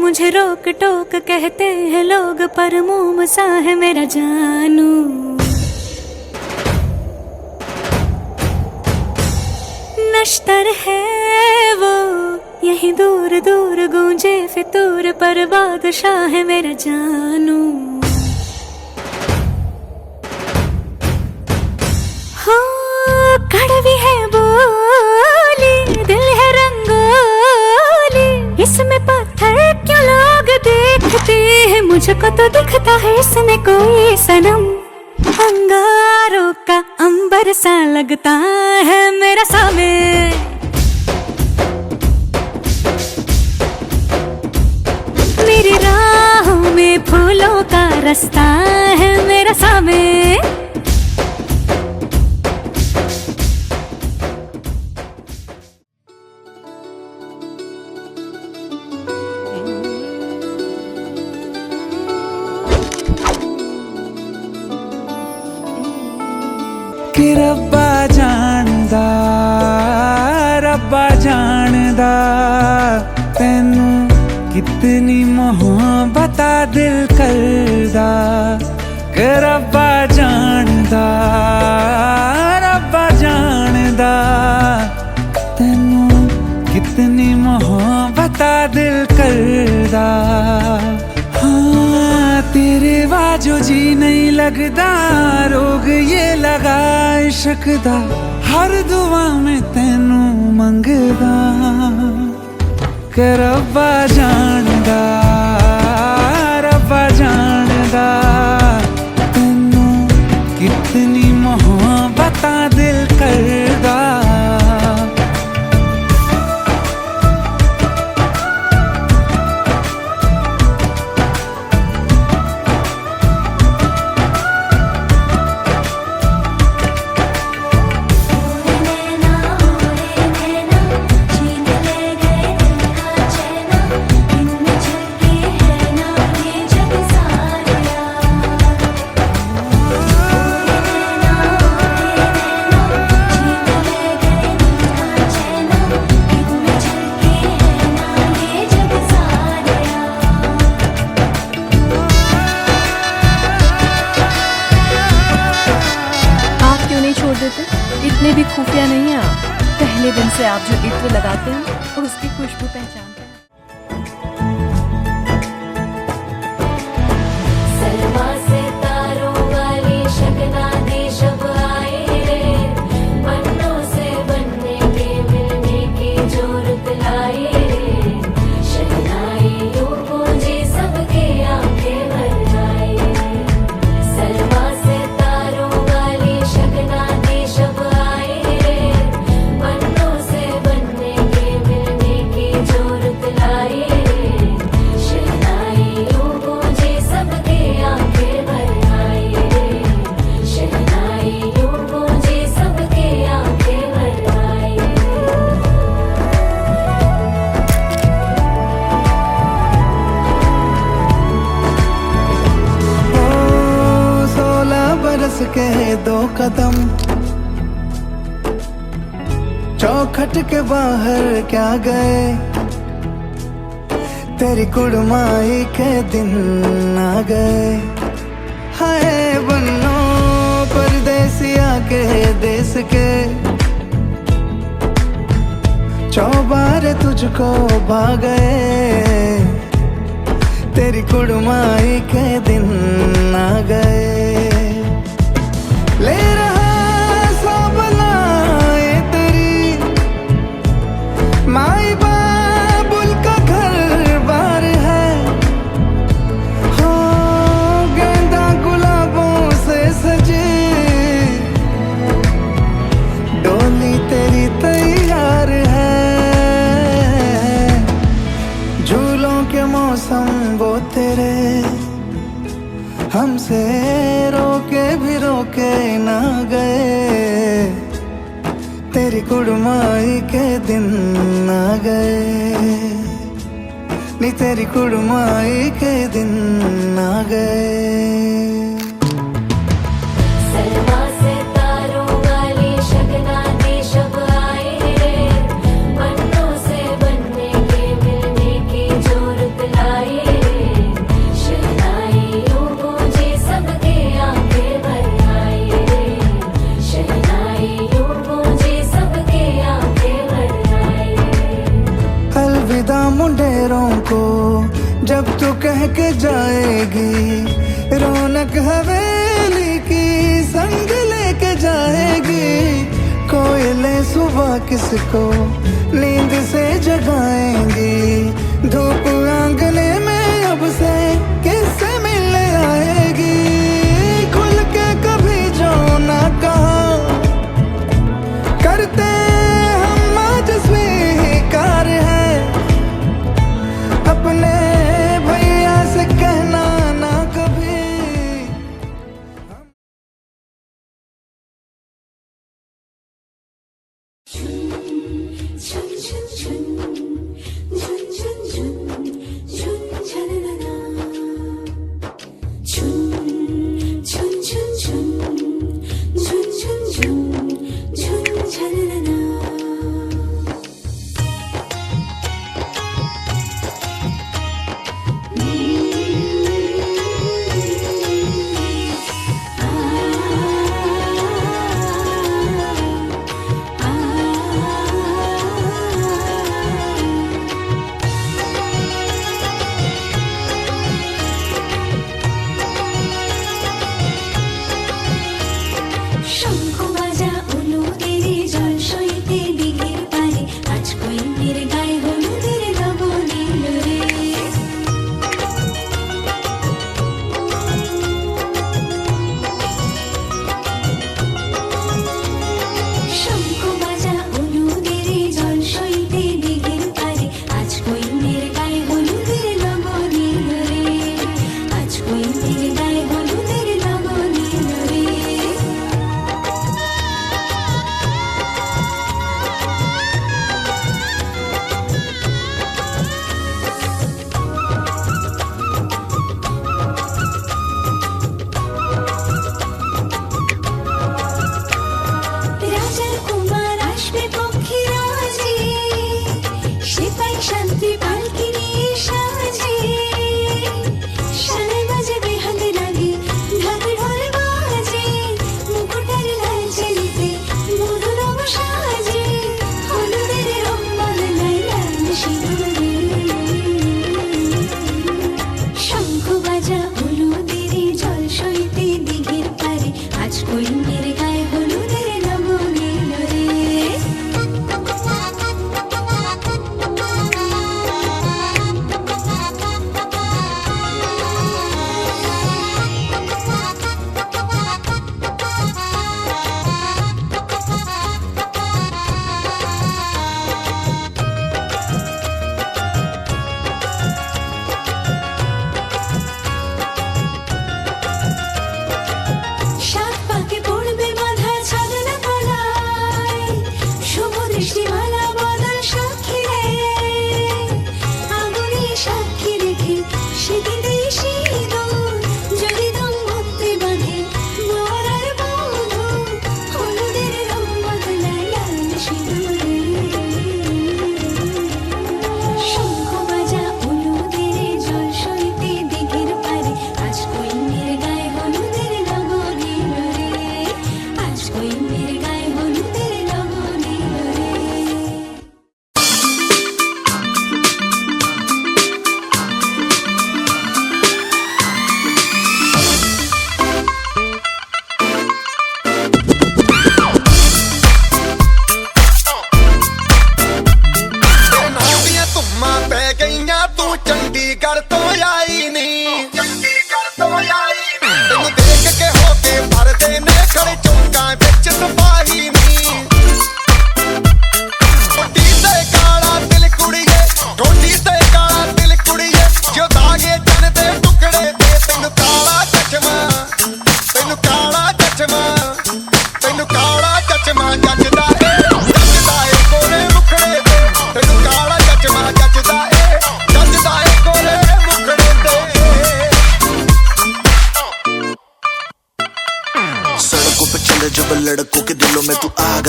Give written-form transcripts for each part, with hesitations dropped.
मुझे रोक टोक कहते हैं लोग, पर मोम सा है मेरा जानू। नश्तर है वो यहीं दूर दूर गूंजे फितूर, पर बादशाह है मेरा जानू। हो कड़वी है बोली, दिल है रंगोली, इसमें पत्थर क्यों लोग देखते हैं, मुझको तो दिखता है इसमें कोई सनम। अंगारों का अंबर सा लगता है मेरा सामे, मेरी राहों में फूलों का रास्ता है मेरा सामे। कि रब्बा जानदा तैनू कितनी मोहब्बत दिल करदा। कि रब्बा जानदा तैनू कितनी मोहब्बत दिल करदा। हाँ तेरे बाजो जी नहीं लगदा, रोग ये लगा इश्क दा, हर दुआ में तैनू मंगदा। कि रब्बा जानदा तैनू कितनी मोहब्बत दिल करदा। इतने भी खुफिया नहीं है आप। पहले दिन से आप जो इत्र लगाते हैं उसकी खुशबू पहचानते हैं। चौखट के बाहर क्या गए, तेरी कुड़माई के दिन आ गए। हाय बन्नो परदेसिया के देश के, चौबारे तुझको भा गए, तेरी कुड़माई के दिन आ गए। ले रहा सब लाए तेरी माई बाबुल का घर बार है, हो गेंदा गुलाबों से सजी डोली तेरी तैयार है। झूलों के मौसम वो तेरे, हमसे रोके भी रोके ना गए, तेरी कुड़माई के दिन आ गए, नी तेरी कुड़माई के दिन आ गए। सलमा से तारों वाली शगना दी शब आए रे, बन्नों से बनने के मिलने की जोरत लाए रे, शहनाइयों गूंजे सबके आंखें भर आए रे, शहनाइयों गूंजे सबके आंखें भर आए रे। अलविदा मुंडेरों को जब तू कह के जाएगी, रौनक हवेली की संग लेके जाएगी। कोयले सुबह किसको नींद से जगाएंगी, धूप आंगने में अब से किससे मिलने आएगी। खुल के कभी जो ना कहा करते हम आज स्वीकार है, अपने भैया से कहना ना कभी। झुन झुन झुन झुन झुन झुन झुन झननना, झुन झुन झुन झुन झुन झुन झुन झननना।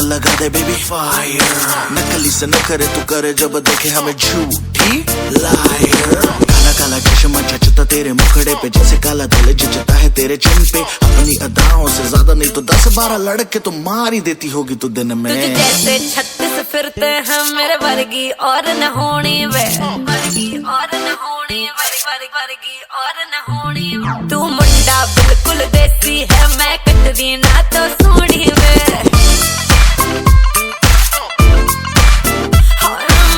लगा दे बेबी फायर, नकली से न करे तू करे जब देखे हमें झूठी लायर। काला काला चश्मा जचता तेरे मुखड़े पे जैसे काला दिल जचता है तेरे चिन पे। अपनी अदाओं से ज्यादा नहीं तो 10-12 लड़के तो मार ही देती होगी तू दिन में। तुझे जैसे 36 फिरते हैं मेरे वर्गी और न होनी वे, वर्गी और न होनी वे, वर्गी और न होनी। तू मुंडा बिल्कुल देसी है, मैं कटरी ना तो सूढ़ी वे।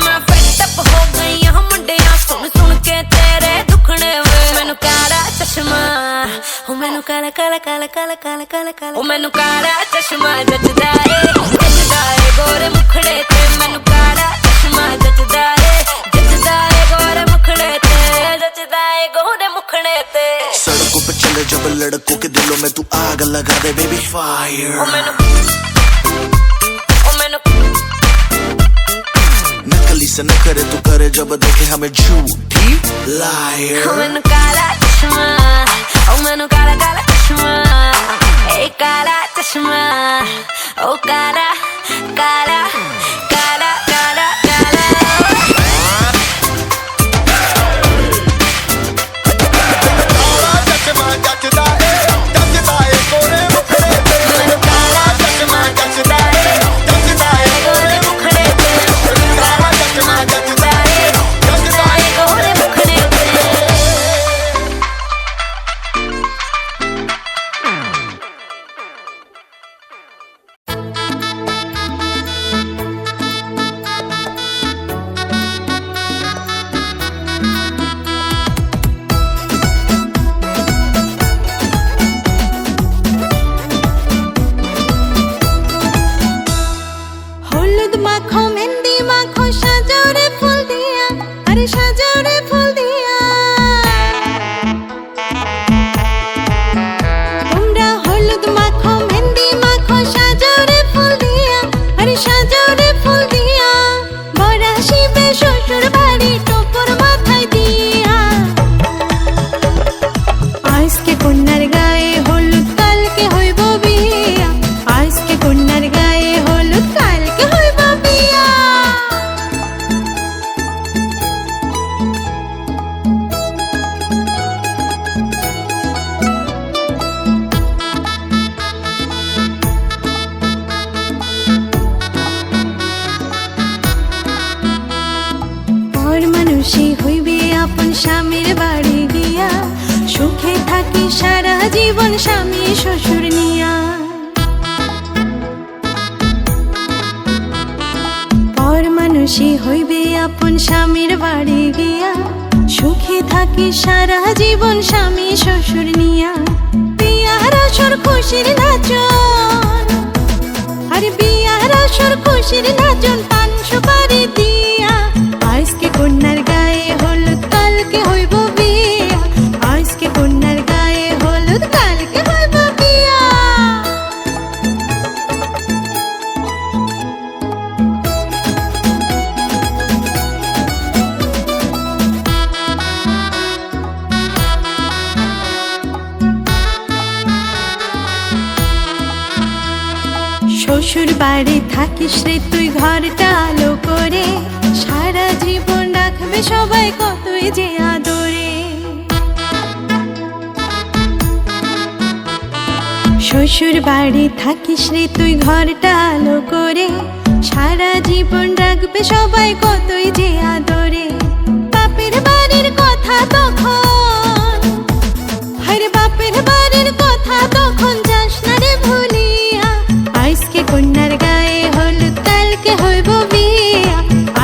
मैं fed up हो गई हूं मुंडिया सुन सुन के तेरे दुखने वे। मैनू काला चश्मा, ओ मैनू काला काला काला काला काला काला काला, ओ मैनू काला चश्मा जचदा है गोरे मुखड़े ते। मैनू काला चश्मा जचदा है गोरे मुखड़े ते, जचदा है गोरे मुखड़े ते। सड़कों पे चले जब लड़कों के दिलों में तू आग लगा दे बेबी फायर। ओ मैनू नकली से न करे तू करे जब देखे हमें झूठी लायर। ओ मैनू काला चश्मा, ओ मैनू काला काला चश्मा, ए काला चश्मा, ओ काला काला काला काला काला। मैनू काला चश्मा जचदा है गोरे मुखड़े ते। काला चश्मा जचदा है गोरे मुखड़े ते। হলুদ মাখো মেহেন্দি মাখো সাজাও রে ফুল দিয়া, আরে সাজাও রে ফুল দিয়া। তোমরা হলুদ মাখো মেহেন্দি মাখো সাজাও রে ফুল দিয়া, আরে সাজাও রে ফুল দিয়া। বর আসিবে শ্বশুর বাড়ি টোপর মাথায় দিয়া। আজকে কন্যার গায়ে হলুদ কালকে হইব বিয়া, আজকে কন্যার গায়ে হলুদ কালকে হইব বিয়া। পর মানুষই হইবে আপন স্বামীর বাড়ি গিয়া, সুখে থাকি সারা জীবন স্বামী শ্বশুর নিয়া। পর মানুষই হইবে আপন স্বামীর বাড়ি গিয়া, সুখে থাকি সারা জীবন স্বামী শ্বশুর নিয়া। বিয়ার আসর খুশির নাচন, আরে বিয়ার আসর খুশির নাচন, পান সুপারি দিয়া। আজকে কন্যার গায়ে হলুদ কালকে হইব বিয়া, আজকে কন্যার গায়ে হলুদ কালকে হইব বিয়া। শ্বশুর বাড়ি থাকিস রে তুই ঘরটা আলো করে, সারা জীবন রাখবে সবাই কতই যে আদরে। শ্বশুর বাড়ি থাকিস রে তুই ঘরটা আলো করে, সারা জীবন রাখবে সবাই কতই যে আদরে। বাপের বাড়ির কথা তখন, হরে বাপের বাড়ির কথা তখন যাস না রে ভুলিয়া। আজকে কন্যার গায়ে হলুদ কালকে হইব বিয়া,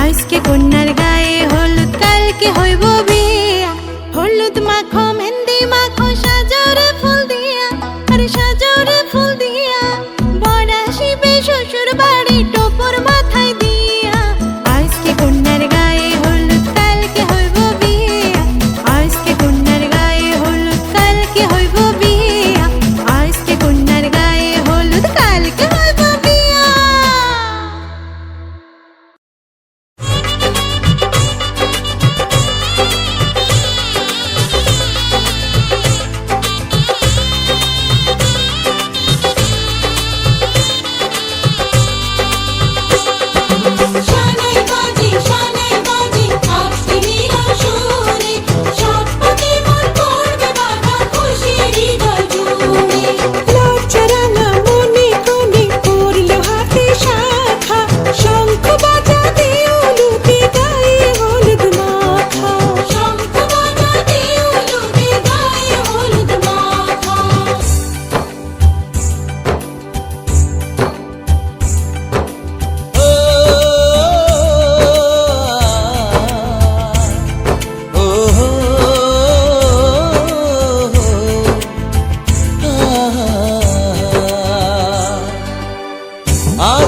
আজকে কন্যার গায়ে হলুদ কালকে হইব বিয়া। হলুদ মাখো মেহেন্দি মাখো সাজাও রে ফুল দিয়া, আরে সাজাও রে ফুল দিয়া। বর আসিবে শ্বশুর বাড়ি টোপর মাথায় দিয়া, আজকে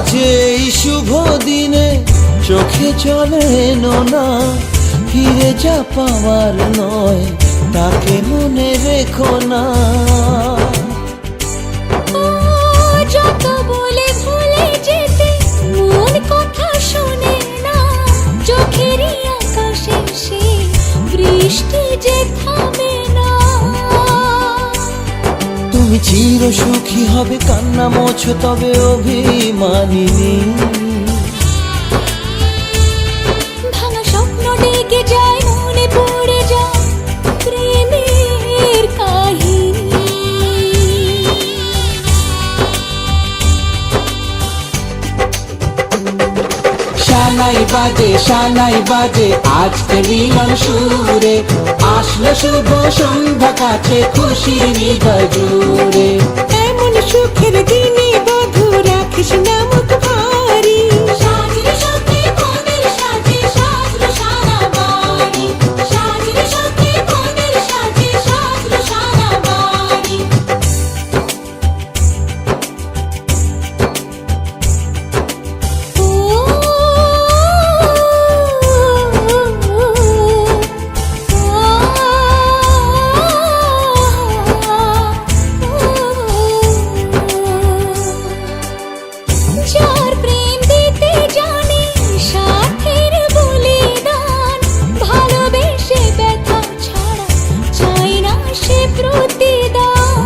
আজ এই শুভ দিনে চোখে চলে না, ফিরে যা পাওয়ার নয় তাকে মনে রেখো না। যত বলে ভুলে যেতে মন কথা শোনে না, চোখেরই আকাশে সে বৃষ্টি যে থামে না। তুমি চির সুখী হবে কান্না মোছো তবে অভিমানিনী। ভাঙা স্বপ্ন ডেকে যায় মনে পড়ে যায় প্রেমের কাহিনী। শানাই বাজে আজকে মিলন সুরে, আসলো শুভ সন্ধ্যা কাছে খুশির হৃদয় জুড়ে। এমন সুখের দিনে বধূ রাখিস না মুখ ভারী, সাজির সাথে মনের সাজে সাজলো সারা বাড়ি, সাজির সাথে মনের সাজে সাজলো সারা বাড়ি। যার প্রেম দিতে জানে সাথের বলিদান, ভালোবেসে ব্যথা ছাড়া চায় না সে প্রতিদান।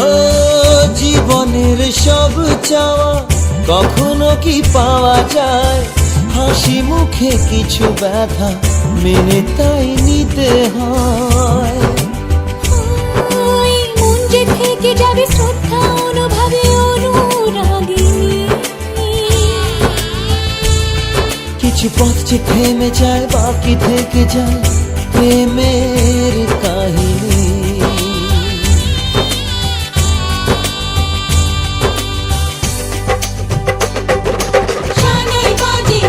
ও জীবনের সব চাওয়া কখনো কি পাওয়া যায়, হাসি মুখে কিছু ব্যথা মেনে তাই নিতে হয়। ওই মন যে থেকে যাবে শ্রদ্ধা অনুভবে অনুরাগিনী। কিছু পথ যে থেমে যায় বাকি থেকে যায় প্রেমের কাহিনী।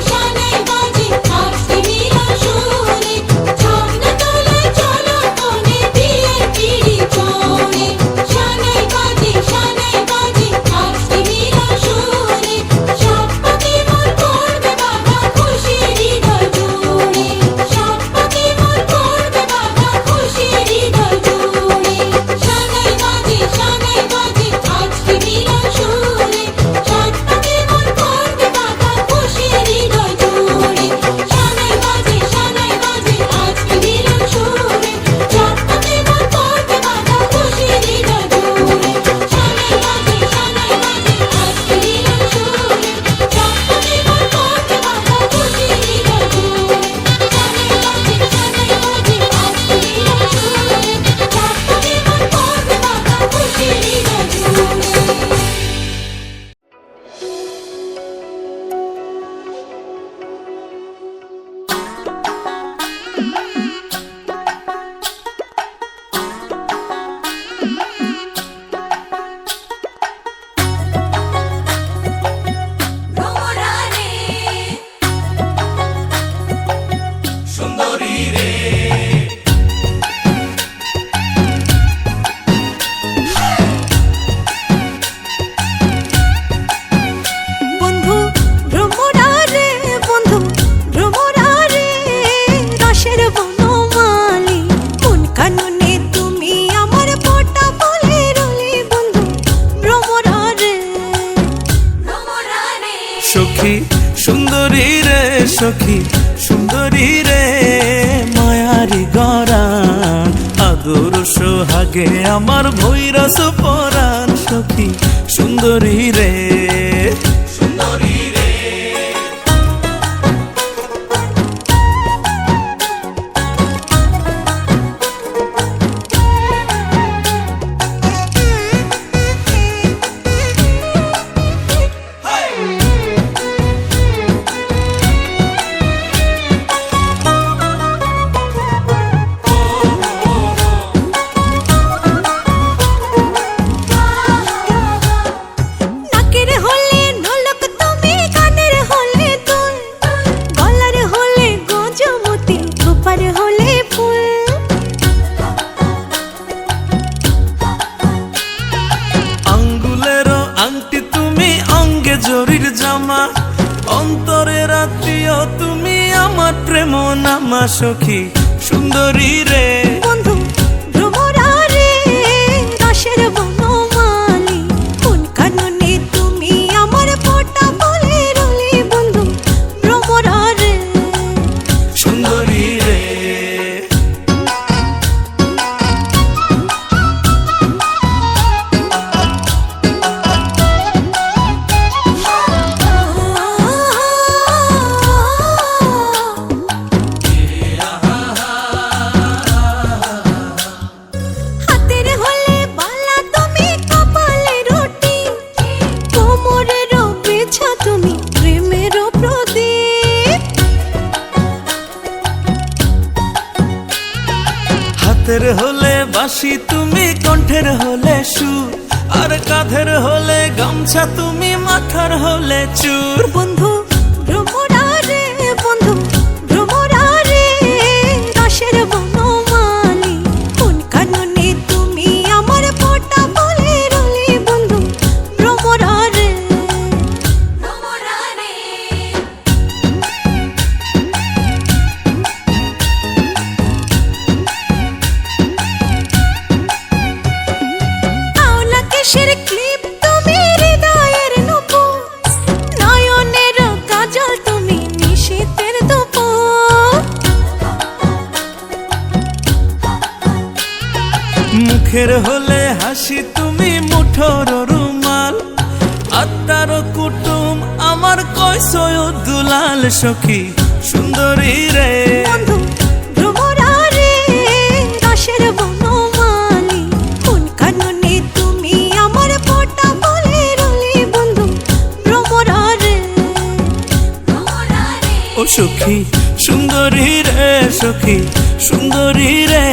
শানাই বাজে আজকে মিলন সুরে, ঝর্ণা তোলে চলো কোণে বিয়ের পিড়ি চড়ে। শানাই বাজে আজকে মিলন সুরে, সাত পাকে মন করবে বাধা খুশির হৃদয় জুড়ে, সাত পাকে মন করবে বাধা খুশির হৃদয় জুড়ে। শানাই বাজে আজকে মিলন সুরে, সাত পাকে মন করবে বাধা খুশির হৃদয় জুড়ে। শানাই বাজে আজকে মিলন সুরে, সাত পাকে মন করবে বাধা খুশির হৃদয় জুড়ে। শানাই বাজে আজকে মিলন সুরে, সাত পাকে মন করবে বাধা খুশির হৃদয় জুড়ে। শানাই বাজে আজকে মিলন সুরে, সাত পাকে মন করবে বাধা খুশির হৃদয় জুড়ে। বন্ধু ভ্রমরা রে, বন্ধু ভ্রমরা রে, রসের বনমালী কোন কাননে তুমি আমার ফোঁটা বলে রলি। বন্ধু ভ্রমরা রে, সখী সুন্দরী রে, সখী সুন্দরী রে, মায়ারি গরান আদর সোহাগে আমার ভৈরস পরাণ। সখী সুন্দরী রে, সুন্দরী রে। নাকের হলে জরির জামা, অন্তরের আত্মীয় তুমি আমার প্রেম নামা সখী সুন্দরী রে। বন্ধু ভ্রমরা রে রসের বনমালী, কোন কাননে তুমি আমার ফোঁটা বলে রলি বন্ধু ভ্রমরা রে। সুন্দরী রে। হাতের হলে বালা তুমি কপালে রুটি, কোমরের বিছা তুমি প্রেমের প্রদীপ। হাতের হলে বাঁশি তুমি, কণ্ঠের হলে সুর, আর কাঁধের হলে গামছা তুমি, মাথার হলে চুর। বন্ধু ভ্রমরা রে, বন্ধু ভ্রমরা রে রসের বনমালী, কোন কাননে তুমি আমার ফোঁটা বলে রলি বন্ধু ভ্রমরা রে। ভ্রমরা রে। আওলা কেশের ক্লিপ তুমি, হৃদয়ের নূপুর, নয়নের কাজল তুমি, নিশীথের দুপুর। মুখের হলে হাসি তুমি, মুঠোর রুমাল, আত্মার কুটুম আমার কয়সয় দুলাল সখী সুন্দরী রে। বন্ধু ভ্রমরা রে রসের বনমালী, কোন কাননে তুমি আমার ফোঁটা বলে রলি বন্ধু ভ্রমরা রে। ভ্রমরা রে। ও সখী সুন্দরী রে, সখী সুন্দরী রে,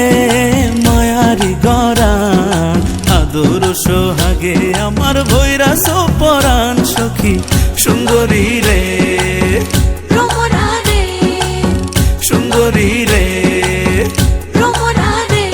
মায়ারি গরান আদর সোহাগে আমার ভৈরা সোপরান সখী সুন্দরী রে। ভ্রমরা রে। সুন্দরী রে। ভ্রমরা রে।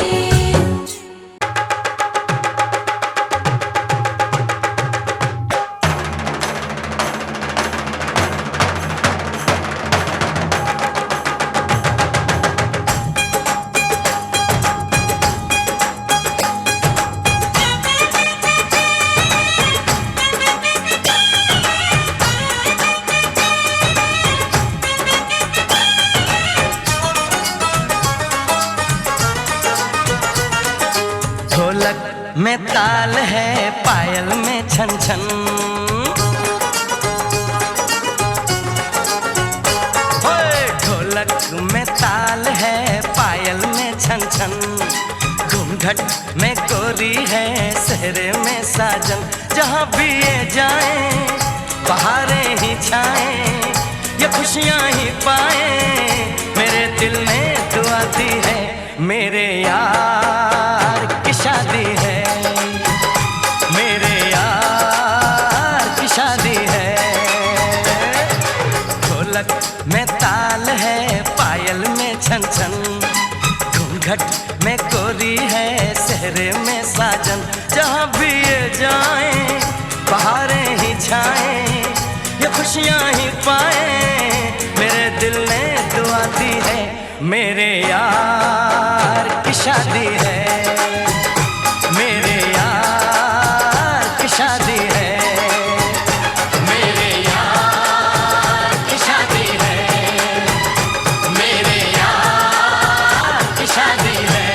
ढोलक में ताल है, पायल में छन छन, ओए ढोलक में ताल है, पायल में छन छन, घूंघट में गोरी है, सहरे में साजन। जहाँ भी ये जाए बहारें ही छाए, ये खुशियाँ ही पाए, मेरे दिल में दुआ दी है, मेरे यार की शादी है, मेरे यार की शादी है। ढोलक में ताल है, पायल में छन छन, घूंघट में गोरी है, सहरे में साजन। जहाँ भी ये जाए बहारें ही छाए, ये खुशियाँ ही पाए, मेरे दिल ने दुआ दी है, मेरे यार की शादी है, मेरे यार की शादी है, मेरे यार की शादी है, मेरे यार की शादी है।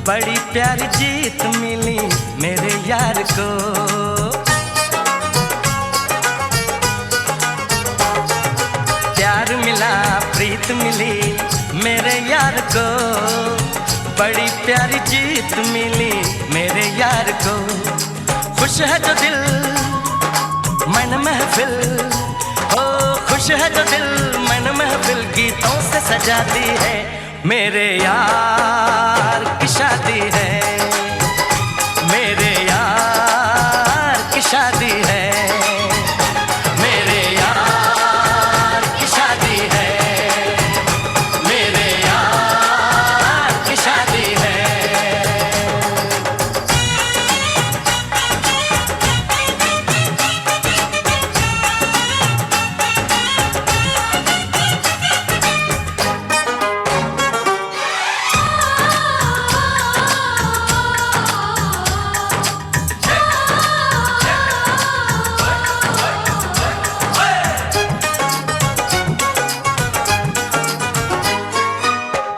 बड़ी प्यारी जीत मिली मेरे यार को। प्यार मिला प्रीत मिली मेरे यार को, बड़ी प्यारी जीत मिली मेरे यार को, खुश है जो दिल मन महफिल, हो खुश है जो दिल मन महफिल गीतों से सजाती है। मेरे यार की शादी है, मेरे यार की शादी है, मेरे यार की शादी है, मेरे यार की शादी है।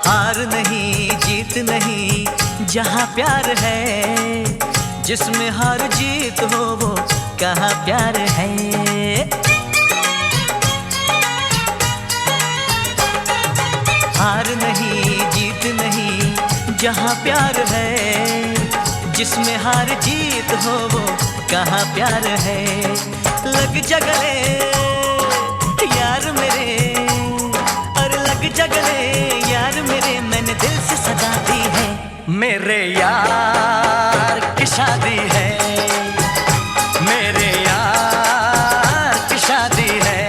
हार नहीं जीत नहीं जहाँ प्यार है, जिसमें हार जीत हो वो कहाँ प्यार है। हार नहीं जीत नहीं जहाँ प्यार है, जिसमें हार जीत हो वो कहाँ प्यार है। लग जा गले यार मेरे, और लग जा गले यार मेरे, मैंने दिल से सजा दी है। मेरे यार की शादी है, मेरे यार की शादी है,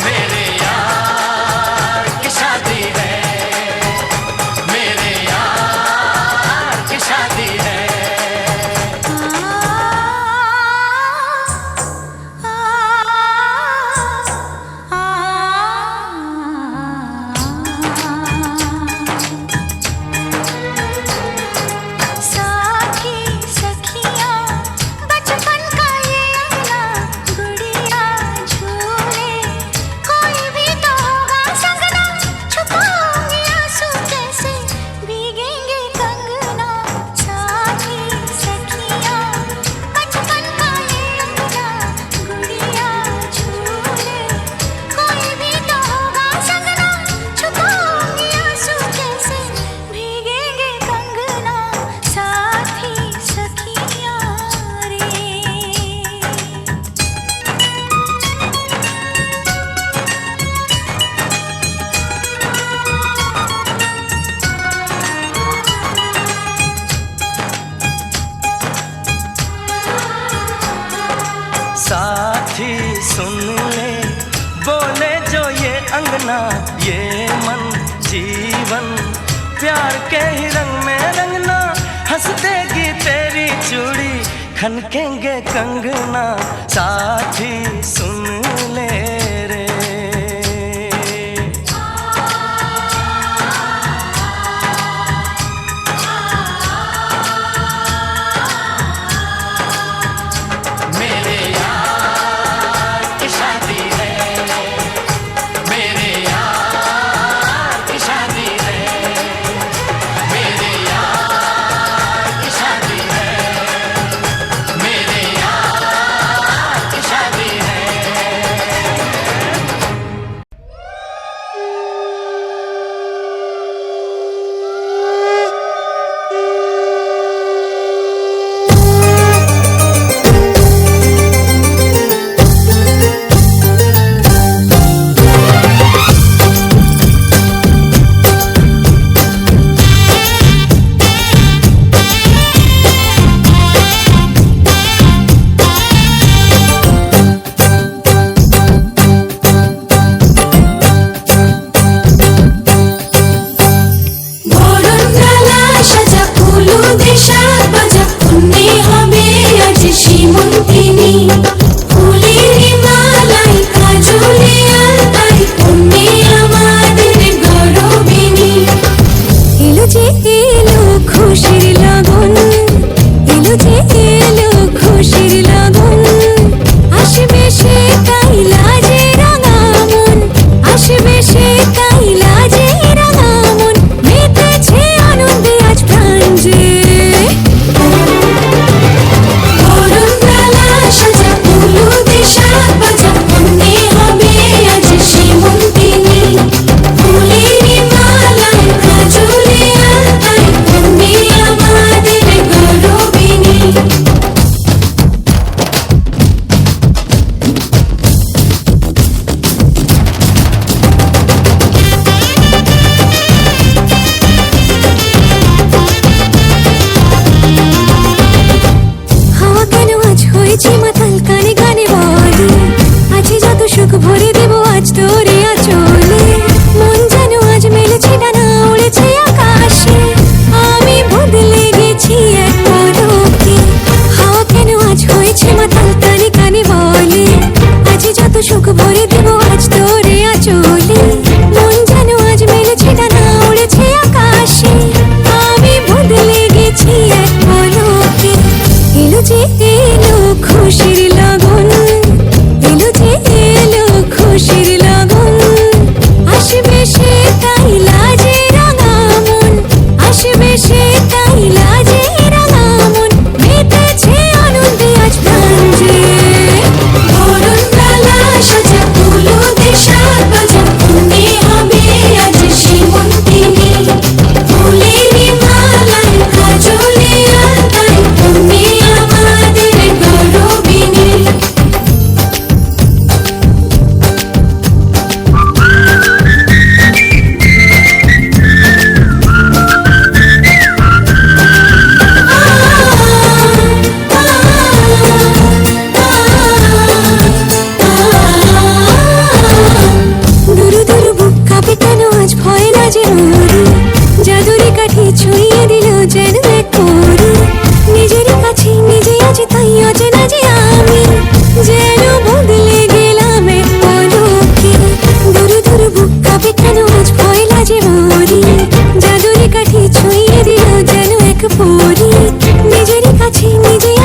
मेरे यार की शादी है, मेरे यार की शादी है। साथी सखियाँ बचपन का ये अंगना, गुड़िया झूले कोई भी तो होगा संगना, छुपाऊंगी आंसू कैसे भीगेंगे कंगना। साथी सखियाँ बचपन का ये अंगना, गुड़िया झूले कोई भी तो होगा संगना, छुपाऊंगी आंसू कैसे भीगेंगे कंगना। साथी सखियाँ रे। साथी सुन ले बोले जो ये अंगना, ये मन जीवन प्यार के ही रंग में रंगना। हंस देगी तेरी चूड़ी खनकेंगे कंगना। साथी सुन ले रे। मेरे यार की शादी है, मेरे यार की शादी है, मेरे यार की शादी है, मेरे यार की शादी है।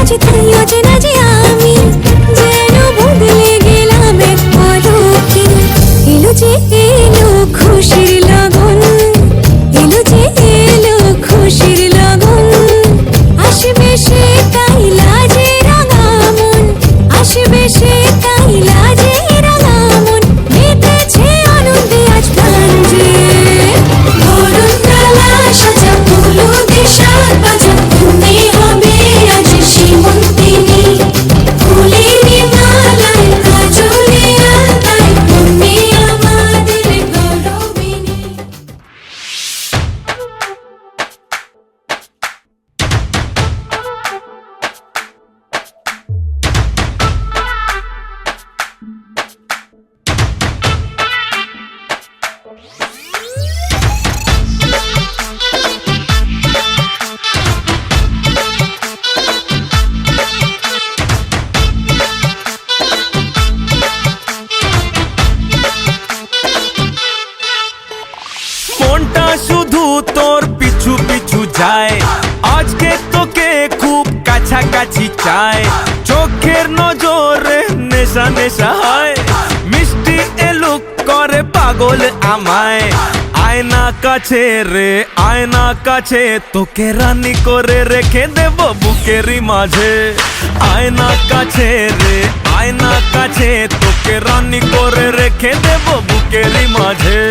আজ তুই অচেনা যে আমি যেন বদলে গেলাম এক পলকে। এলো যে এলো খুশির লগন, এলো যে এলো খুশির লগন, আসবে সে তাই লাজে রাঙা মন, আসবে সে তাই লাজে রাঙা মন, মেতেছে আনন্দে আজ প্রাণ যে। বরণ ডালা সাজা হলুদে সাত বাজা, তুমি হবে আজ সীমন্তিনী। ফুলের মালায় কাজলে আলতায়, তুমি আমাদের গৌরবিনী। মনটা শুধু তোর পিছু পিছু যায়, আজকে তোকে খুব কাছাকাছি চায়। চোখের নজরে নেশা নেশা হয়, মিষ্টি এলুক করে পাগল আমায়। আয়না কাছে রে আয়না কাছে, তোকে রানী করে রেখে দেব বুকেরই মাঝে। আয়না কাছে রে আয়না কাছে, তোকে রানী করে রেখে দেব বুকেরই মাঝে।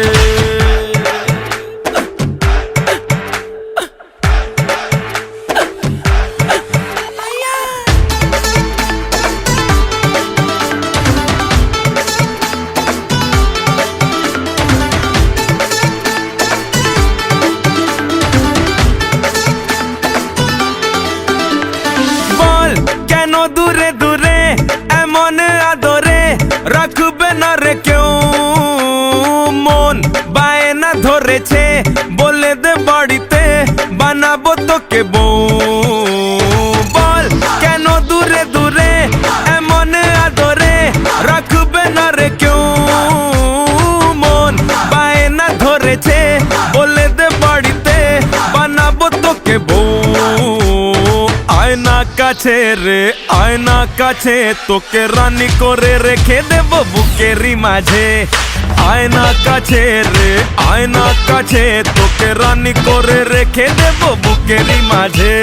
বল কেন দূরে দূরে এমন আদরে, রাখবে না রে কেউ মন। বায়না ধরেছে বলে দে বাড়িতে, বানাবো তোকে বউ। বল কেন দূরে দূরে এমন আদরে, রাখবে না রে কেউ মন। বায়না ধরেছে বলে দে বাড়িতে, বানাবো তোকে বউ। আয়না কাছে রে আয়না কাছে, তোকে রানী করে রেখে দেব বুকেরই মাঝে। আয়না কাছে রে আয়না কাছে, তোকে রানী করে রেখে দেব বুকেরই মাঝে।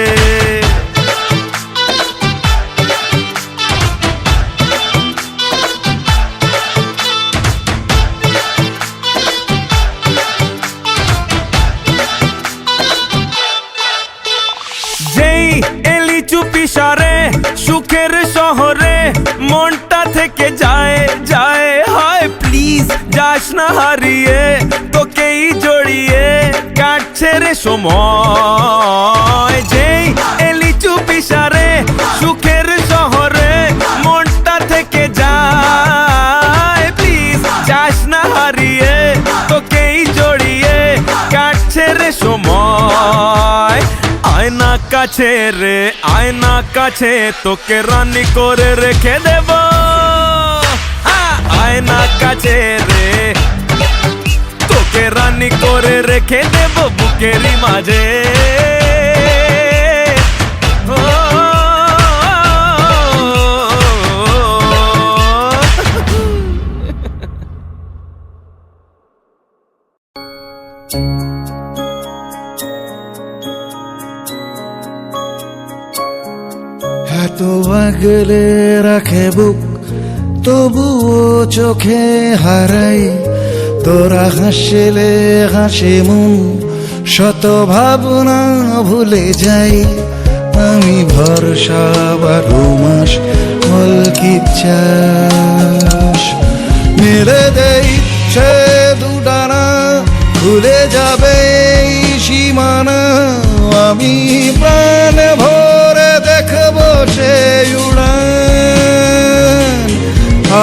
যেই এলি চুপি সারে সুখের শহরে, মনটা থেকে যায় যায় হায়। প্লিজ যাস না হারিয়ে, তোকেই জড়িয়ে কাটছে রে সময়। যেই এলি চুপি সারে সুখের শহরে, মনটা থেকে যায়। প্লিজ যাস না হারিয়ে, তোকেই জড়িয়ে কাটছে রে সময়। আয়না কাছে রে আয়না কাছে, তোকে রানী করে রেখে দেব। আয়না কাছে রে তোকে রানী করে রেখে দেব বুকেরই মাঝে। এত আগলে রাখে বুক, তবুও চোখে হারাই। তোরা হাসলে হাসে মন, শত ভাবনা ভুলে যাই। আমি ভরসা 12 মাস হলকি চাস, মেলে দেই সে দুডানা, খুলে যাবে এই সীমানা। আমি প্রাণ ভরে দেখবো সে উড়ান,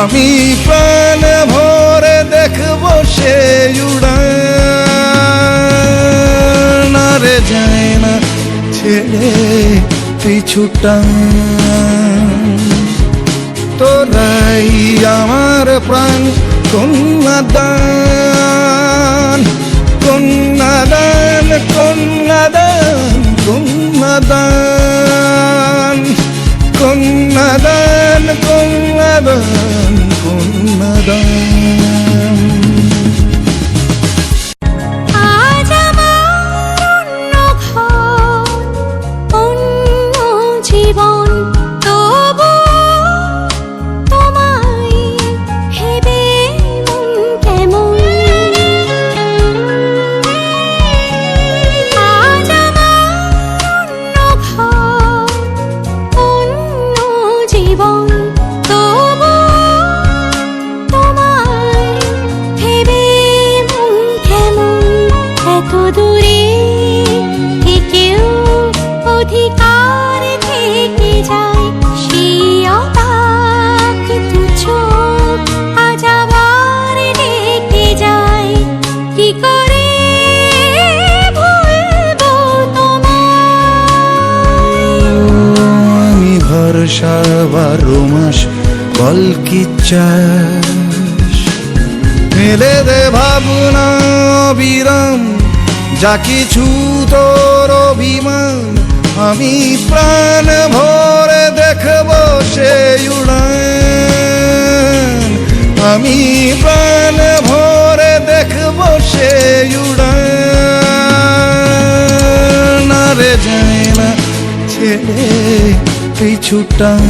আমি প্রাণ ভরে দেখবো সে উড়ান। আরে যায় না ছেড়ে পিছুটান, তোরাই আমার প্রাণ কন্যাদান, কন্যাদান, কন্যাদান, কন্যাদান। জীবন তবু তোমায় ভেবে মন কেমন আজ আমার অন্য ঘর অন্য জীবন তবু তোমায় ভেবে মন কেমন এত দূরে থেকেও অধিকার থেকে যায় সেই অবাক তুচ্ছ আজ আবার ডেকে যায় কি করে ভুলবো তোমায় আমি ভরসা বারো মাস বল কি চাস মেলে দে ভাবনা অবিরাম যা কিছু তোর অভিমান আমি প্রাণ ভরে দেখব সেই উড়ান আমি প্রাণ ভরে দেখব সেই উড়ান আরে যায় না ছেলে পিছুটান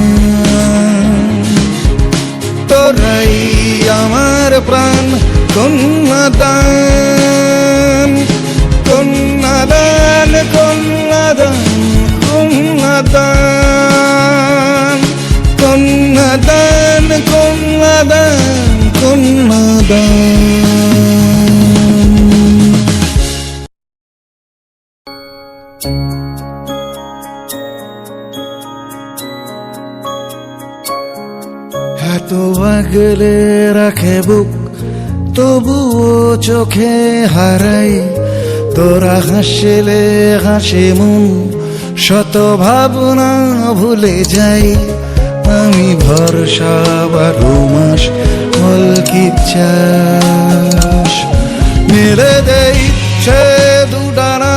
তোরাই আমার প্রাণ কন্যাদান কন্যাদান কন্যাদান কন্যাদান কন্যাদান কন্যাদান কন্যাদান এত আগলে রাখে বুক তবুও চোখে হারাই তোরা হাসলে হাসে মন শত ভাবনা ভুলে যাই আমি ভরসা বারো মাস বল কি চাস মেলে দে ইচ্ছে দুটানা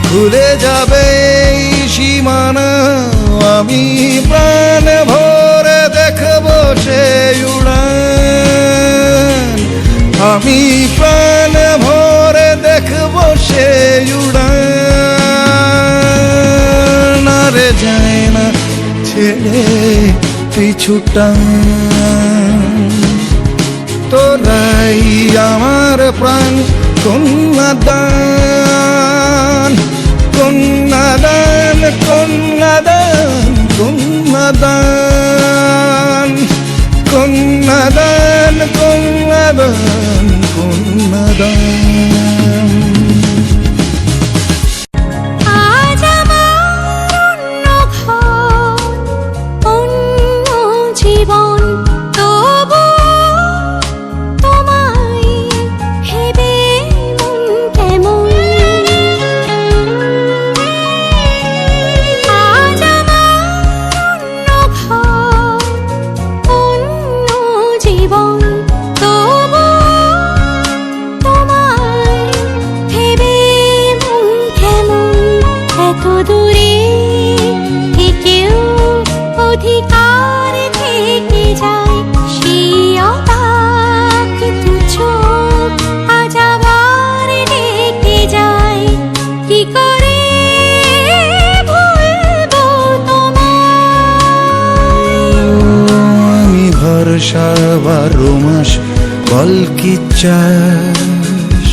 খুলে যাবে এই সীমানা আমি প্রাণ ভরে দেখব সেই উড়ান আমি প্রাণ ভরে দেখব সেই উড়ান আরে যায় না ছেলে পিছুটান তোরাই আমার প্রাণ কন্যাদান কন্যাদান কন্যাদান কন্যাদান কন্যাদান কন্যাদান কন্যাদান আজ আমার অন্য ঘর অন্য জীবন তবু তোমায় ভেবে মন কেমন আজ আমার অন্য ঘর অন্য জীবন তবু তোমায় ভেবে মন কেমন এত দূরে থেকেও অধিকার থেকে যায় সেই অবাক তুচ্ছ আজ আবার ডেকে যায় কি করে ভুলবো তোমায় আমি ভরসা বারো মাস বল কি চাস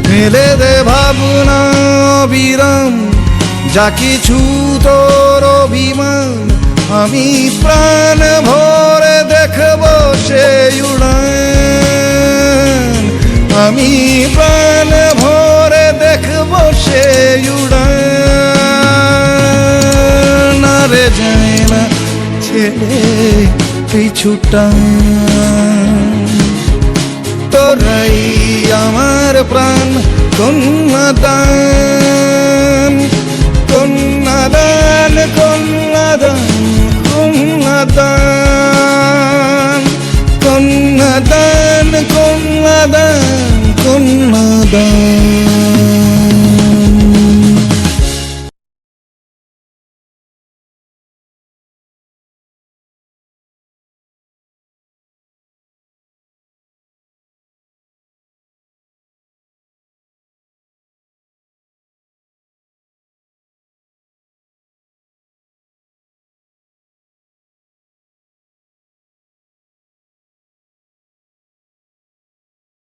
মেলে দে ভাবনা অবিরাম যা কিছু তোর অভিমান আমি প্রাণ ভরে দেখব সেই উড়ান আমি প্রাণ ভরে দেখব সেই উড়ান আরে যায় না ছেলে পিছুটান তোরাই আমার প্রাণ কন্যাদান